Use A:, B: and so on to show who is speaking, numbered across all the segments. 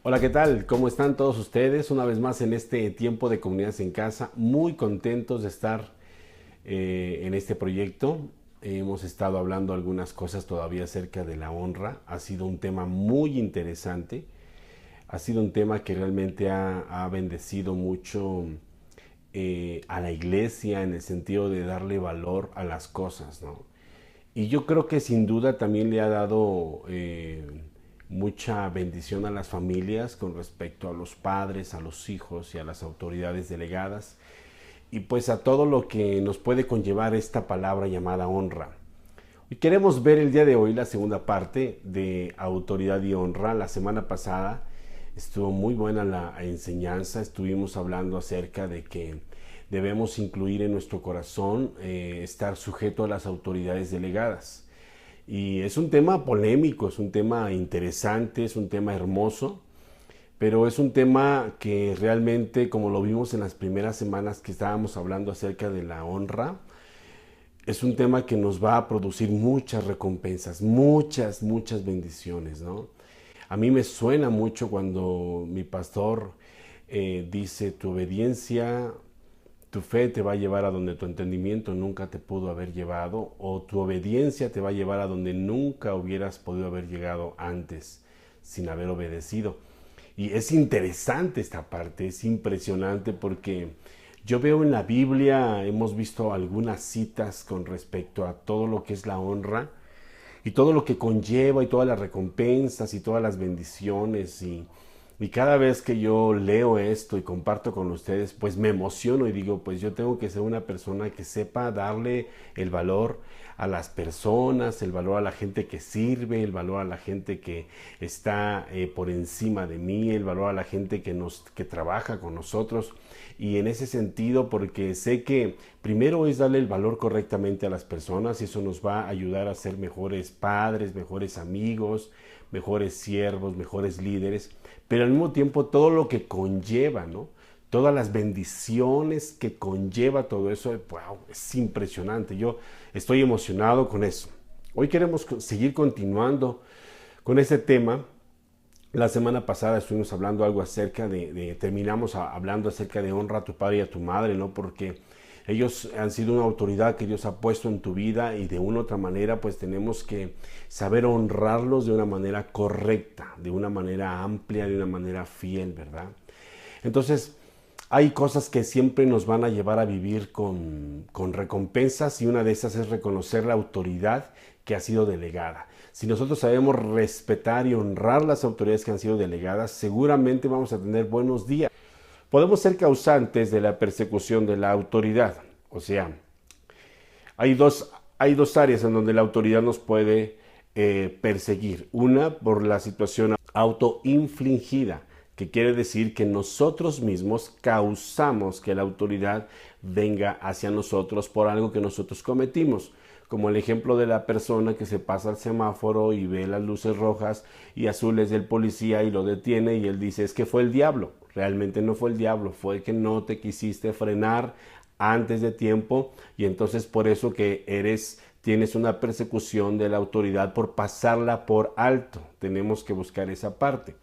A: Hola, ¿qué tal? ¿Cómo están todos ustedes? Una vez más en este tiempo de Comunidades en Casa, muy contentos de estar en este proyecto. Hemos estado hablando algunas cosas todavía acerca de la honra. Ha sido un tema muy interesante. Ha sido un tema que realmente ha bendecido mucho a la iglesia en el sentido de darle valor a las cosas, ¿no? Y yo creo que sin duda también le ha dado mucha bendición a las familias con respecto a los padres, a los hijos y a las autoridades delegadas y pues a todo lo que nos puede conllevar esta palabra llamada honra. Y queremos ver el día de hoy la segunda parte de autoridad y honra. La semana pasada estuvo muy buena la enseñanza, estuvimos hablando acerca de que debemos incluir en nuestro corazón estar sujeto a las autoridades delegadas. Y es un tema polémico, es un tema interesante, es un tema hermoso, pero es un tema que realmente, como lo vimos en las primeras semanas que estábamos hablando acerca de la honra, es un tema que nos va a producir muchas recompensas, muchas bendiciones, ¿no? A mí me suena mucho cuando mi pastor dice, tu obediencia, tu fe te va a llevar a donde tu entendimiento nunca te pudo haber llevado, o tu obediencia te va a llevar a donde nunca hubieras podido haber llegado antes sin haber obedecido. Y es interesante esta parte, es impresionante porque yo veo en la Biblia, hemos visto algunas citas con respecto a todo lo que es la honra y todo lo que conlleva y todas las recompensas y todas las bendiciones y cada vez que yo leo esto y comparto con ustedes, pues me emociono y digo, pues yo tengo que ser una persona que sepa darle el valor a las personas, el valor a la gente que sirve, el valor a la gente que está por encima de mí, el valor a la gente que trabaja con nosotros. Y en ese sentido, porque sé que primero es darle el valor correctamente a las personas y eso nos va a ayudar a ser mejores padres, mejores amigos, mejores siervos, mejores líderes, pero al mismo tiempo todo lo que conlleva, ¿no? Todas las bendiciones que conlleva todo eso, wow, es impresionante. Yo estoy emocionado con eso. Hoy queremos seguir continuando con este tema. La semana pasada estuvimos hablando algo acerca terminamos hablando acerca de honra a tu padre y a tu madre, ¿no? Porque ellos han sido una autoridad que Dios ha puesto en tu vida y de una u otra manera pues tenemos que saber honrarlos de una manera correcta, de una manera amplia, de una manera fiel, ¿verdad? Entonces, hay cosas que siempre nos van a llevar a vivir con recompensas y una de esas es reconocer la autoridad que ha sido delegada. Si nosotros sabemos respetar y honrar las autoridades que han sido delegadas, seguramente vamos a tener buenos días. Podemos ser causantes de la persecución de la autoridad. O sea, hay dos áreas en donde la autoridad nos puede perseguir. Una por la situación autoinfligida, que quiere decir que nosotros mismos causamos que la autoridad venga hacia nosotros por algo que nosotros cometimos, como el ejemplo de la persona que se pasa al semáforo y ve las luces rojas y azules del policía y lo detiene y él dice, es que fue el diablo. Realmente no fue el diablo, fue que no te quisiste frenar antes de tiempo y entonces por eso que tienes una persecución de la autoridad por pasarla por alto. Tenemos que buscar esa parte.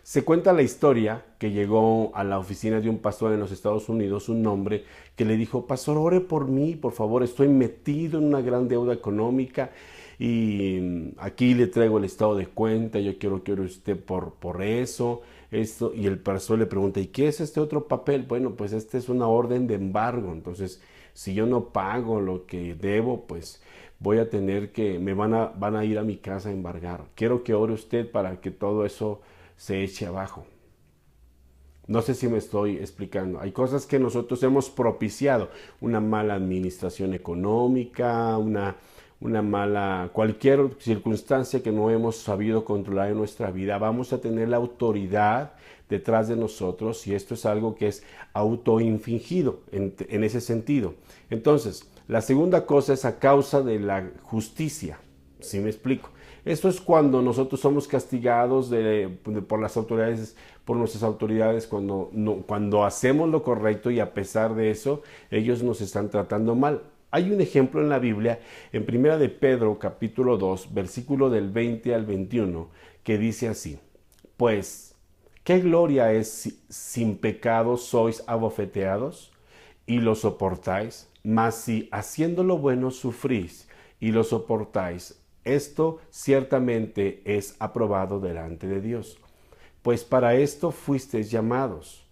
A: Se cuenta la historia que llegó a la oficina de un pastor en los Estados Unidos un hombre que le dijo, pastor, ore por mí, por favor, estoy metido en una gran deuda económica y aquí le traigo el estado de cuenta, yo quiero que ore usted por eso, esto. Y el pastor le pregunta, ¿y qué es este otro papel? Bueno, pues este es una orden de embargo, entonces si yo no pago lo que debo, pues voy a tener que, van a ir a mi casa a embargar. Quiero que ore usted para que todo eso se eche abajo. No sé si me estoy explicando. Hay cosas que nosotros hemos propiciado. Una mala administración económica, una mala, cualquier circunstancia que no hemos sabido controlar en nuestra vida. Vamos a tener la autoridad detrás de nosotros y esto es algo que es autoinfligido en ese sentido. Entonces, la segunda cosa es a causa de la justicia. ¿Sí me explico? Esto es cuando nosotros somos castigados por las autoridades, por nuestras autoridades, cuando hacemos lo correcto y a pesar de eso, ellos nos están tratando mal. Hay un ejemplo en la Biblia, en Primera de Pedro, capítulo 2, versículo del 20 al 21, que dice así, pues ¿Qué gloria es si sin pecado sois abofeteados y lo soportáis? Mas si haciendo lo bueno sufrís y lo soportáis, esto ciertamente es aprobado delante de Dios. Pues para esto fuisteis llamados,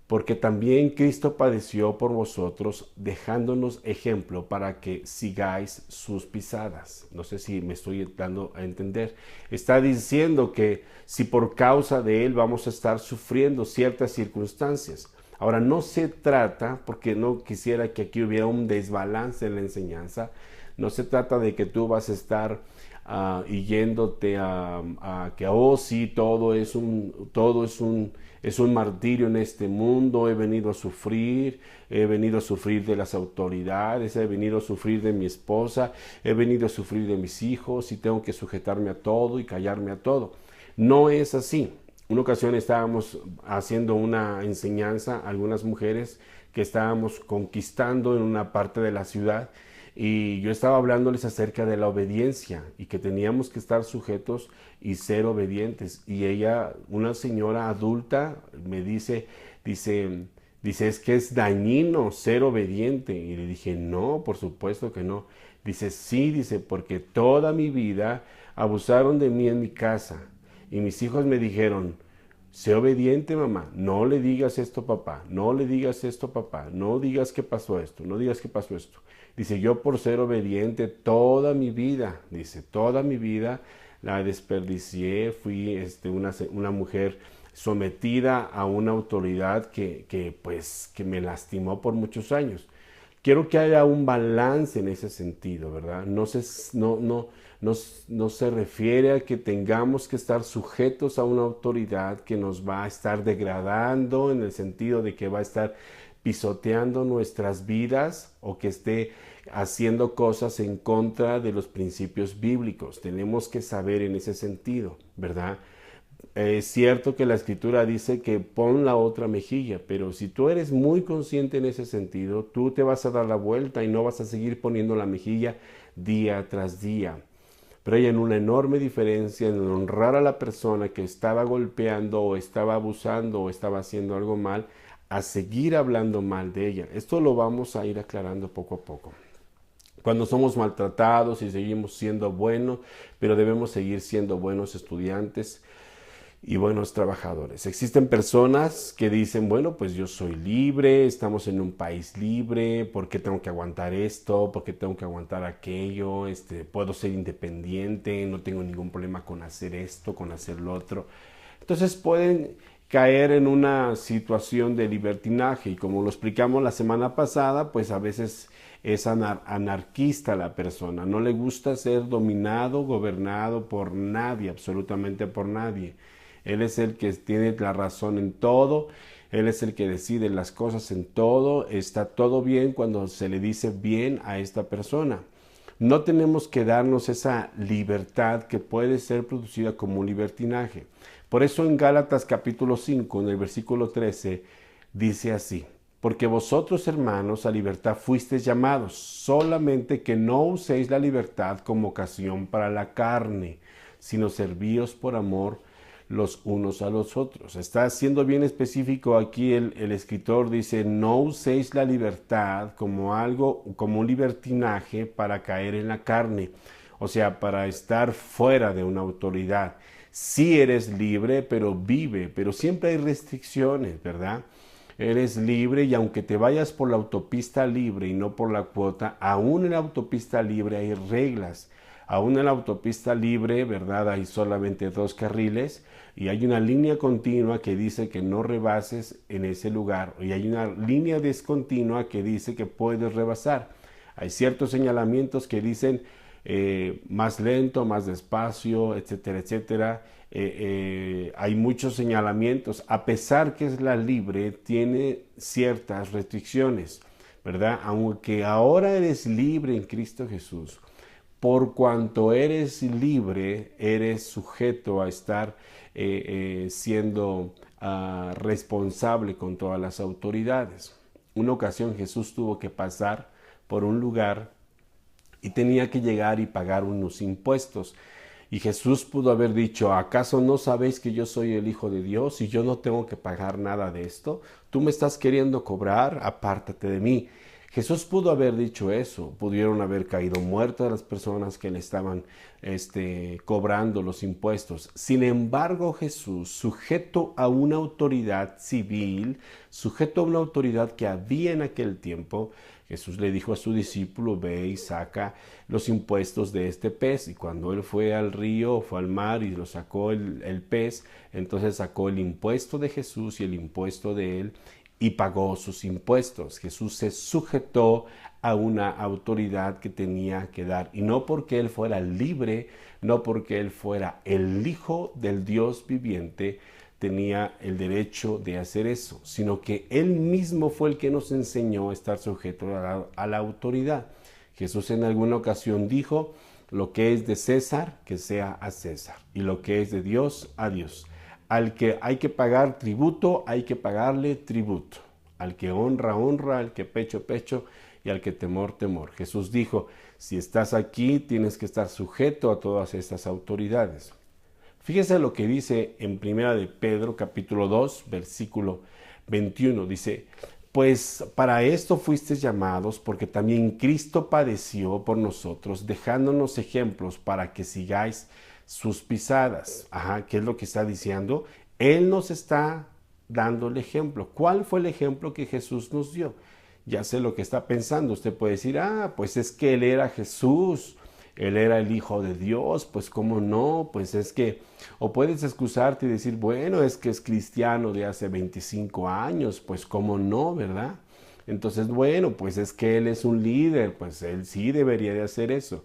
A: porque también Cristo padeció por vosotros, dejándonos ejemplo para que sigáis sus pisadas. No sé si me estoy dando a entender. Está diciendo que si por causa de Él vamos a estar sufriendo ciertas circunstancias. Ahora, no se trata, porque no quisiera que aquí hubiera un desbalance en la enseñanza, no se trata de que tú vas a estar y yéndote a que, oh sí, todo es un martirio en este mundo, he venido a sufrir de las autoridades, he venido a sufrir de mi esposa, he venido a sufrir de mis hijos y tengo que sujetarme a todo y callarme a todo. No es así. Una ocasión estábamos haciendo una enseñanza, algunas mujeres que estábamos conquistando en una parte de la ciudad, y yo estaba hablándoles acerca de la obediencia y que teníamos que estar sujetos y ser obedientes. Y ella, una señora adulta, me dice, es que es dañino ser obediente. Y le dije, no, por supuesto que no. Dice, sí, dice, porque toda mi vida abusaron de mí en mi casa. Y mis hijos me dijeron, sé obediente, mamá, no le digas esto, papá, no le digas esto, papá, no digas que pasó esto, no digas que pasó esto. Dice, yo por ser obediente toda mi vida, dice, toda mi vida la desperdicié, fui una mujer sometida a una autoridad que me lastimó por muchos años. Quiero que haya un balance en ese sentido, ¿verdad? No se refiere a que tengamos que estar sujetos a una autoridad que nos va a estar degradando en el sentido de que va a estar pisoteando nuestras vidas o que esté haciendo cosas en contra de los principios bíblicos. Tenemos que saber en ese sentido, ¿verdad? Es cierto que la escritura dice que pon la otra mejilla, pero si tú eres muy consciente en ese sentido, tú te vas a dar la vuelta y no vas a seguir poniendo la mejilla día tras día. Pero hay una enorme diferencia en honrar a la persona que estaba golpeando o estaba abusando o estaba haciendo algo mal, a seguir hablando mal de ella. Esto lo vamos a ir aclarando poco a poco. Cuando somos maltratados y seguimos siendo buenos, pero debemos seguir siendo buenos estudiantes y buenos trabajadores. Existen personas que dicen, bueno, pues yo soy libre, estamos en un país libre, ¿por qué tengo que aguantar esto? ¿Por qué tengo que aguantar aquello? Puedo ser independiente, no tengo ningún problema con hacer esto, con hacer lo otro. Entonces pueden caer en una situación de libertinaje y como lo explicamos la semana pasada, pues a veces es anarquista la persona, no le gusta ser dominado, gobernado por nadie, absolutamente por nadie. Él es el que tiene la razón en todo, Él es el que decide las cosas en todo, está todo bien cuando se le dice bien a esta persona. No tenemos que darnos esa libertad que puede ser producida como un libertinaje. Por eso en Gálatas capítulo 5, en el versículo 13, dice así, porque vosotros, hermanos, a libertad fuisteis llamados, solamente que no uséis la libertad como ocasión para la carne, sino servíos por amor los unos a los otros. Está siendo bien específico aquí el escritor, dice, no uséis la libertad como como un libertinaje para caer en la carne, o sea, para estar fuera de una autoridad. Sí eres libre, pero vive, pero siempre hay restricciones, ¿verdad? Eres libre y aunque te vayas por la autopista libre y no por la cuota, aún en la autopista libre hay reglas. Aún en la autopista libre, ¿verdad? Hay solamente 2 carriles y hay una línea continua que dice que no rebases en ese lugar. Y hay una línea discontinua que dice que puedes rebasar. Hay ciertos señalamientos que dicen más lento, más despacio, etcétera, etcétera. Hay muchos señalamientos. A pesar que es la libre, tiene ciertas restricciones, ¿verdad? Aunque ahora eres libre en Cristo Jesús, por cuanto eres libre, eres sujeto a estar siendo responsable con todas las autoridades. Una ocasión Jesús tuvo que pasar por un lugar y tenía que llegar y pagar unos impuestos. Y Jesús pudo haber dicho, ¿acaso no sabéis que yo soy el Hijo de Dios y yo no tengo que pagar nada de esto? ¿Tú me estás queriendo cobrar? Apártate de mí. Jesús pudo haber dicho eso, pudieron haber caído muertas las personas que le estaban cobrando los impuestos. Sin embargo, Jesús, sujeto a una autoridad civil, sujeto a una autoridad que había en aquel tiempo, Jesús le dijo a su discípulo, ve y saca los impuestos de este pez. Y cuando él fue al río, fue al mar y lo sacó el pez, entonces sacó el impuesto de Jesús y el impuesto de él y pagó sus impuestos. Jesús se sujetó a una autoridad que tenía que dar. Y no porque él fuera libre, no porque él fuera el Hijo del Dios viviente, tenía el derecho de hacer eso, sino que él mismo fue el que nos enseñó a estar sujeto a la autoridad. Jesús en alguna ocasión dijo, lo que es de César, que sea a César, y lo que es de Dios, a Dios. Al que hay que pagar tributo, hay que pagarle tributo. Al que honra, honra, al que pecho, pecho, y al que temor, temor. Jesús dijo, si estás aquí, tienes que estar sujeto a todas estas autoridades. Fíjese lo que dice en 1 de Pedro, capítulo 2, versículo 21. Dice, pues para esto fuisteis llamados, porque también Cristo padeció por nosotros, dejándonos ejemplos para que sigáis sus pisadas. ¿Qué es lo que está diciendo? Él nos está dando el ejemplo. ¿Cuál fue el ejemplo que Jesús nos dio? Ya sé lo que está pensando. Usted puede decir, pues es que Él era Jesús, Él era el Hijo de Dios, pues cómo no, pues es que, o puedes excusarte y decir, bueno, es que es cristiano de hace 25 años, pues cómo no, ¿verdad? Entonces, bueno, pues es que Él es un líder, pues Él sí debería de hacer eso.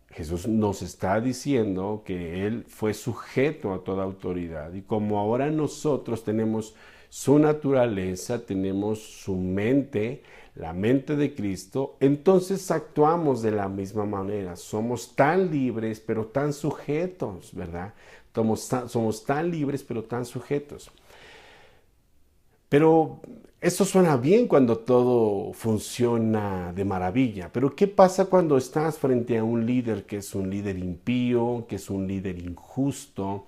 A: Jesús nos está diciendo que Él fue sujeto a toda autoridad y como ahora nosotros tenemos su naturaleza, tenemos su mente, la mente de Cristo, entonces actuamos de la misma manera. Somos tan libres, pero tan sujetos, ¿verdad? Somos tan libres, pero tan sujetos. Pero eso suena bien cuando todo funciona de maravilla. Pero ¿qué pasa cuando estás frente a un líder que es un líder impío, que es un líder injusto,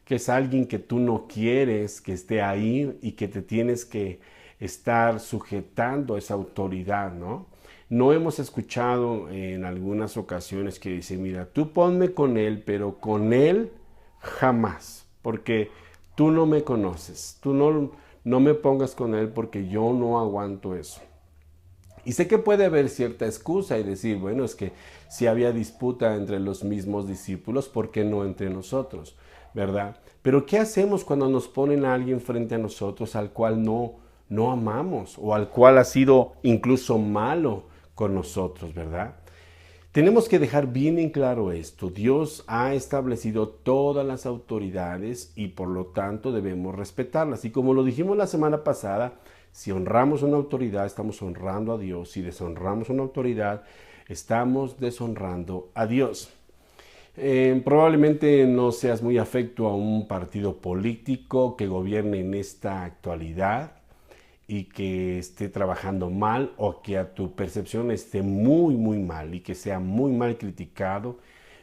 A: que es alguien que tú no quieres que esté ahí y que te tienes que estar sujetando a esa autoridad, ¿no? No hemos escuchado en algunas ocasiones que dice, mira, tú ponme con él, pero con él jamás, porque tú no me conoces, tú no me pongas con él porque yo no aguanto eso. Y sé que puede haber cierta excusa y decir, bueno, es que si había disputa entre los mismos discípulos, ¿por qué no entre nosotros? ¿Verdad? Pero ¿qué hacemos cuando nos ponen a alguien frente a nosotros al cual no amamos o al cual ha sido incluso malo con nosotros, ¿verdad? Tenemos que dejar bien en claro esto. Dios ha establecido todas las autoridades y por lo tanto debemos respetarlas. Y como lo dijimos la semana pasada, si honramos una autoridad, estamos honrando a Dios. Si deshonramos una autoridad, estamos deshonrando a Dios. Probablemente no seas muy afecto a un partido político que gobierne en esta actualidad y que esté trabajando mal o que a tu percepción esté muy mal y que sea muy mal criticado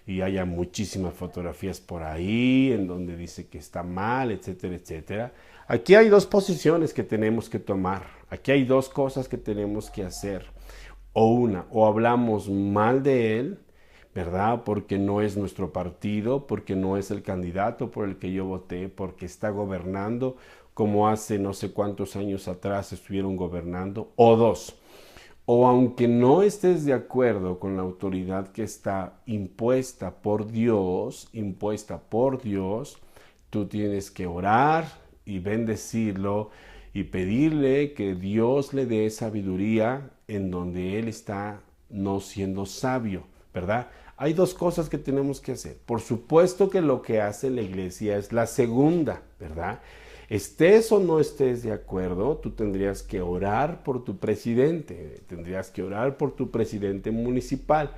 A: y haya muchísimas fotografías por ahí en donde dice que está mal, etcétera, etcétera. Aquí hay dos posiciones que tenemos que tomar. Aquí hay dos cosas que tenemos que hacer. O hablamos mal de él, ¿verdad? Porque no es nuestro partido, porque no es el candidato por el que yo voté, porque está gobernando como hace no sé cuántos años atrás estuvieron gobernando. O dos, o aunque no estés de acuerdo con la autoridad que está impuesta por Dios, tú tienes que orar y bendecirlo y pedirle que Dios le dé sabiduría en donde él está no siendo sabio, ¿verdad? Hay dos cosas que tenemos que hacer. Por supuesto que lo que hace la iglesia es la segunda, ¿verdad? Estés o no estés de acuerdo, tú tendrías que orar por tu presidente, tendrías que orar por tu presidente municipal,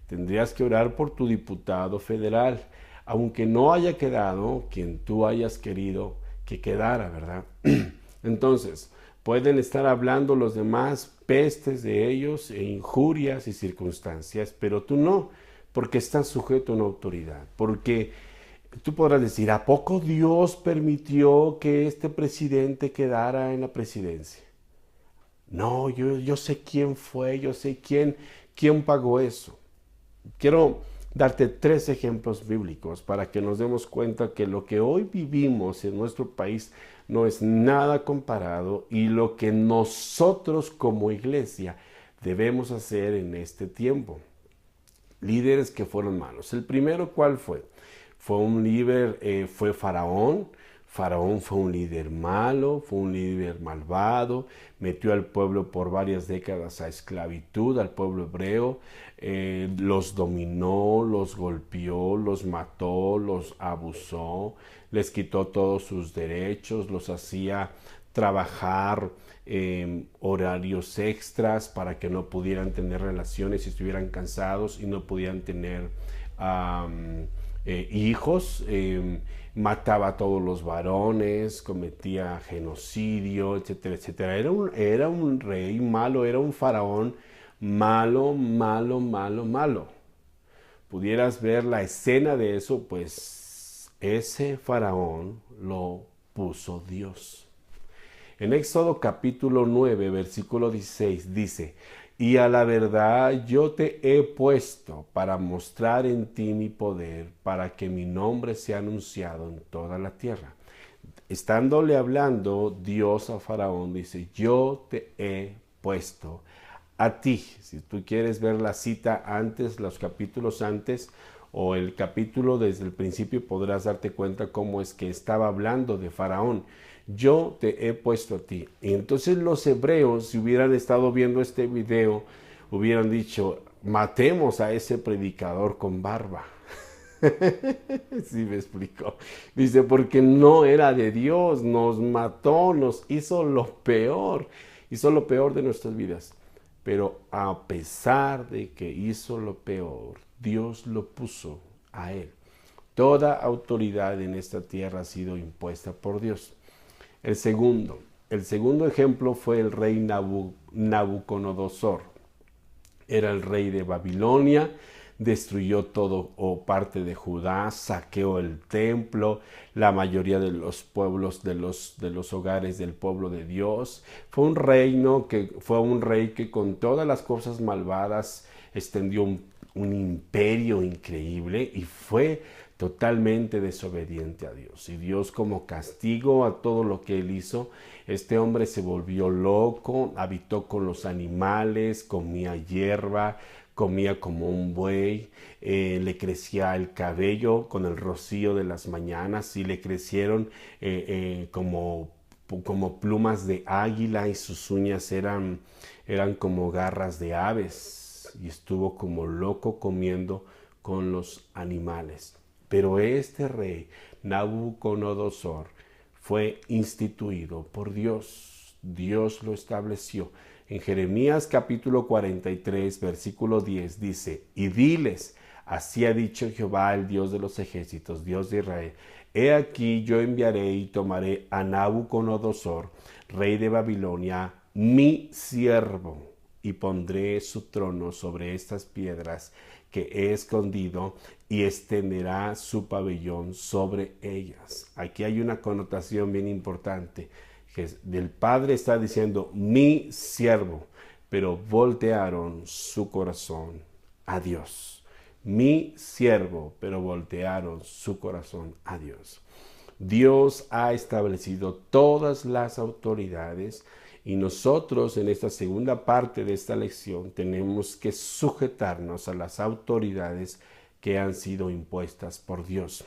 A: tendrías que orar por tu diputado federal, aunque no haya quedado quien tú hayas querido que quedara, ¿verdad? Entonces, pueden estar hablando los demás pestes de ellos e injurias y circunstancias, pero tú no, porque están sujetos a una autoridad, porque tú podrás decir, ¿a poco Dios permitió que este presidente quedara en la presidencia? No, yo sé quién fue, yo sé quién pagó eso. Quiero darte 3 ejemplos bíblicos para que nos demos cuenta que lo que hoy vivimos en nuestro país no es nada comparado y lo que nosotros como iglesia debemos hacer en este tiempo. Líderes que fueron malos. El primero, ¿cuál fue? Fue un líder, fue Faraón. Faraón fue un líder malo, fue un líder malvado, metió al pueblo por varias décadas a esclavitud, al pueblo hebreo, los dominó, los golpeó, los mató, los abusó, les quitó todos sus derechos, los hacía trabajar horarios extras para que no pudieran tener relaciones y estuvieran cansados y no pudieran tener hijos, mataba a todos los varones, cometía genocidio, etcétera, etcétera. Era un rey malo, era un faraón malo, malo, malo, malo. Pudieras ver la escena de eso, pues ese faraón lo puso Dios. En Éxodo capítulo 9, versículo 16 dice, y a la verdad yo te he puesto para mostrar en ti mi poder, para que mi nombre sea anunciado en toda la tierra. Estándole hablando Dios a Faraón, dice, yo te he puesto a ti. Si tú quieres ver la cita antes, los capítulos antes, o el capítulo desde el principio, podrás darte cuenta cómo es que estaba hablando de Faraón. Yo te he puesto a ti. Y entonces los hebreos, si hubieran estado viendo este video, hubieran dicho, matemos a ese predicador con barba. Sí me explicó. Dice, porque no era de Dios, nos mató, nos hizo lo peor de nuestras vidas. Pero a pesar de que hizo lo peor, Dios lo puso a él. Toda autoridad en esta tierra ha sido impuesta por Dios. El segundo ejemplo fue el rey Nabucodonosor. Era el rey de Babilonia, destruyó todo o parte de Judá, saqueó el templo, la mayoría de los pueblos de los hogares del pueblo de Dios. Fue un rey que con todas las cosas malvadas extendió un imperio increíble y fue totalmente desobediente a Dios. Y Dios, como castigo a todo lo que él hizo, este hombre se volvió loco, habitó con los animales, comía hierba, comía como un buey, le crecía el cabello con el rocío de las mañanas y le crecieron como plumas de águila y sus uñas eran como garras de aves y estuvo como loco comiendo con los animales. Pero este rey, Nabucodonosor, fue instituido por Dios. Dios lo estableció. En Jeremías capítulo 43, versículo 10 dice, y diles, así ha dicho Jehová, el Dios de los ejércitos, Dios de Israel, he aquí yo enviaré y tomaré a Nabucodonosor, rey de Babilonia, mi siervo, y pondré su trono sobre estas piedras que he escondido y extenderá su pabellón sobre ellas. Aquí hay una connotación bien importante. El Padre está diciendo mi siervo, pero voltearon su corazón a Dios. Mi siervo, pero voltearon su corazón a Dios. Dios ha establecido todas las autoridades y nosotros en esta segunda parte de esta lección tenemos que sujetarnos a las autoridades que han sido impuestas por Dios.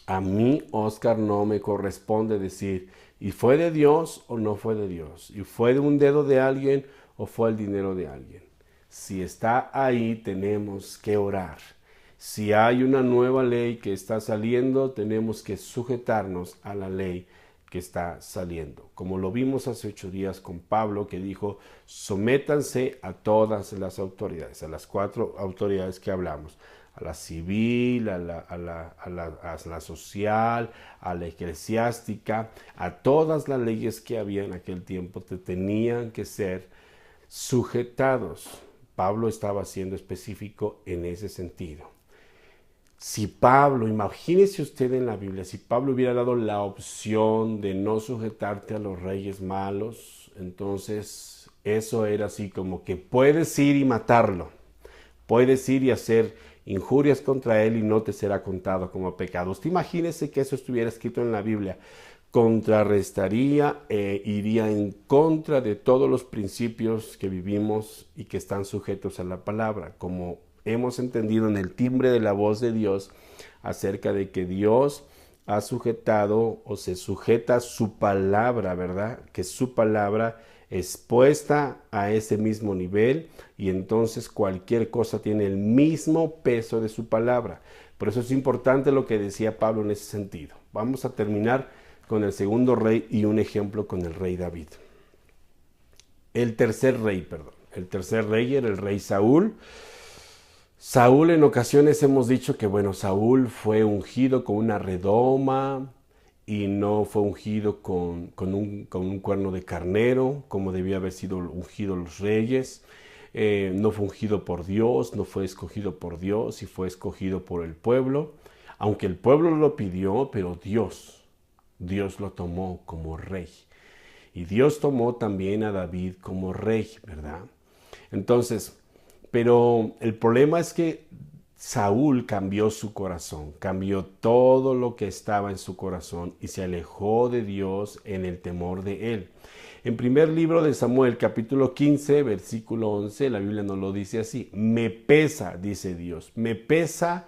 A: A mí, Oscar, no me corresponde decir, ¿y fue de Dios o no fue de Dios? ¿Y fue de un dedo de alguien o fue el dinero de alguien? Si está ahí, tenemos que orar. Si hay una nueva ley que está saliendo, tenemos que sujetarnos a la ley que está saliendo. Como lo vimos hace 8 días con Pablo, que dijo, sométanse a todas las autoridades, a las 4 autoridades que hablamos, a la civil, a la social, a la eclesiástica, a todas las leyes que había en aquel tiempo, te tenían que ser sujetados. Pablo estaba siendo específico en ese sentido. Si Pablo, imagínese usted en la Biblia, si Pablo hubiera dado la opción de no sujetarte a los reyes malos, entonces eso era así como que puedes ir y matarlo, puedes ir y hacer injurias contra él y no te será contado como pecado. Usted imagínese que eso estuviera escrito en la Biblia, contrarrestaría e iría en contra de todos los principios que vivimos y que están sujetos a la palabra, como hemos entendido en el timbre de la voz de Dios acerca de que Dios ha sujetado o se sujeta a su palabra, ¿verdad? Que su palabra es puesta a ese mismo nivel y entonces cualquier cosa tiene el mismo peso de su palabra. Por eso es importante lo que decía Pablo en ese sentido. Vamos a terminar con el segundo rey y un ejemplo con el rey David. El tercer rey era el rey Saúl. Saúl, en ocasiones hemos dicho que, Saúl fue ungido con una redoma y no fue ungido con un cuerno de carnero, como debía haber sido ungido los reyes. No fue ungido por Dios, no fue escogido por Dios y fue escogido por el pueblo. Aunque el pueblo lo pidió, pero Dios lo tomó como rey. Y Dios tomó también a David como rey, ¿verdad? Entonces, pero el problema es que Saúl cambió su corazón, cambió todo lo que estaba en su corazón y se alejó de Dios en el temor de él. En primer libro de Samuel, capítulo 15, versículo 11, la Biblia nos lo dice así: me pesa, dice Dios, me pesa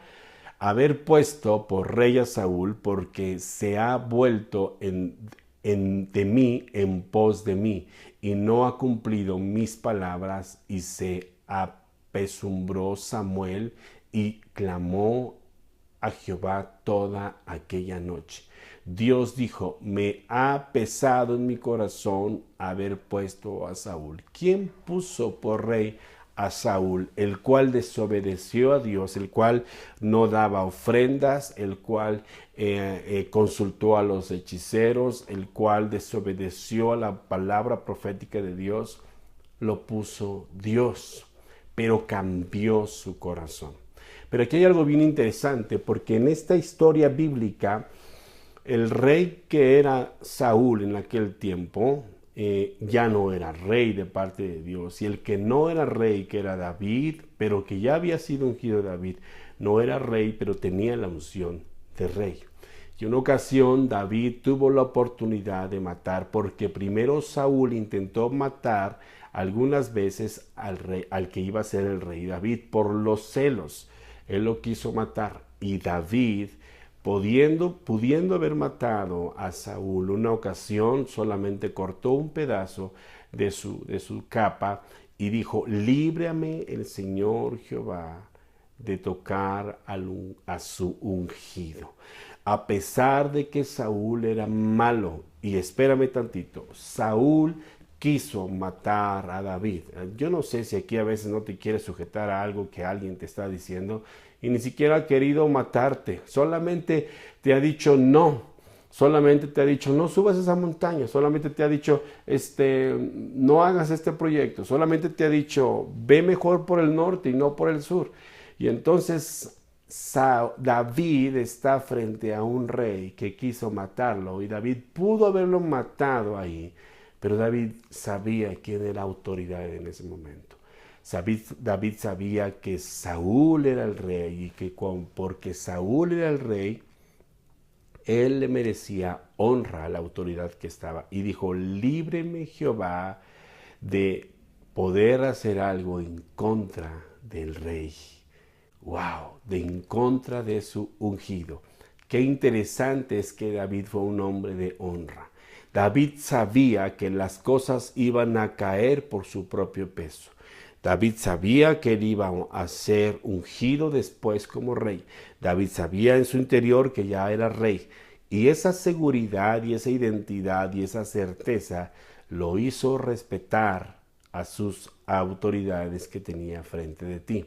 A: haber puesto por rey a Saúl, porque se ha vuelto de mí en pos de mí, y no ha cumplido mis palabras, y se apesumbró Samuel y clamó a Jehová toda aquella noche. Dios dijo: me ha pesado en mi corazón haber puesto a Saúl. ¿Quién puso por rey a Saúl? El cual desobedeció a Dios, el cual no daba ofrendas, el cual consultó a los hechiceros, el cual desobedeció a la palabra profética de Dios. Lo puso Dios, pero cambió su corazón. Pero aquí hay algo bien interesante, porque en esta historia bíblica, el rey que era Saúl en aquel tiempo ya no era rey de parte de Dios, y el que no era rey, que era David, pero que ya había sido ungido David, no era rey, pero tenía la unción de rey. Y en una ocasión David tuvo la oportunidad de matar, porque primero Saúl intentó matar algunas veces al que iba a ser el rey David por los celos. Él lo quiso matar, y David, pudiendo haber matado a Saúl, una ocasión solamente cortó un pedazo de su capa y dijo: líbrame el Señor Jehová de tocar a su ungido. A pesar de que Saúl era malo, y espérame tantito, Saúl quiso matar a David. Yo no sé si aquí a veces no te quieres sujetar a algo que alguien te está diciendo y ni siquiera ha querido matarte. Solamente te ha dicho no. Solamente te ha dicho no subas esa montaña. Solamente te ha dicho no hagas este proyecto. Solamente te ha dicho ve mejor por el norte y no por el sur. Y entonces David está frente a un rey que quiso matarlo, y David pudo haberlo matado ahí, pero David sabía quién era autoridad en ese momento. David sabía que Saúl era el rey, y que porque Saúl era el rey, él le merecía honra a la autoridad que estaba. Y dijo: líbreme Jehová de poder hacer algo en contra del rey. ¡Wow! En contra de su ungido. Qué interesante es que David fue un hombre de honra. David sabía que las cosas iban a caer por su propio peso. David sabía que él iba a ser ungido después como rey. David sabía en su interior que ya era rey. Y esa seguridad y esa identidad y esa certeza lo hizo respetar a sus autoridades que tenía frente de ti.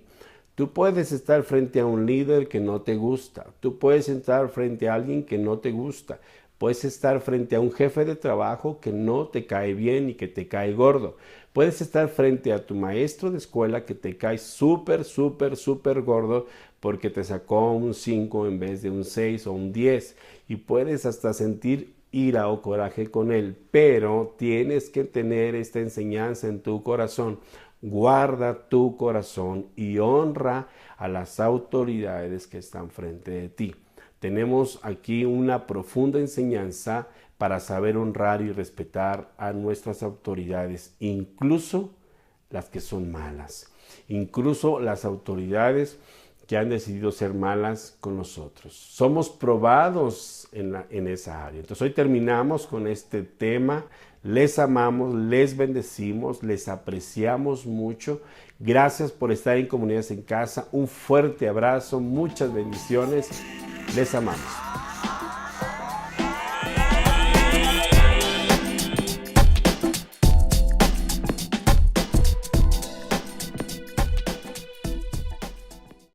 A: Tú puedes estar frente a un líder que no te gusta. Tú puedes estar frente a alguien que no te gusta. Puedes estar frente a un jefe de trabajo que no te cae bien y que te cae gordo. Puedes estar frente a tu maestro de escuela que te cae súper, súper, súper gordo porque te sacó un 5 en vez de un 6 o un 10. Y puedes hasta sentir ira o coraje con él, pero tienes que tener esta enseñanza en tu corazón. Guarda tu corazón y honra a las autoridades que están frente de ti. Tenemos aquí una profunda enseñanza para saber honrar y respetar a nuestras autoridades, incluso las que son malas, incluso las autoridades que han decidido ser malas con nosotros. Somos probados en esa área. Entonces hoy terminamos con este tema. Les amamos, les bendecimos, les apreciamos mucho. Gracias por estar en Comunidades en Casa. Un fuerte abrazo, muchas bendiciones. Les amamos.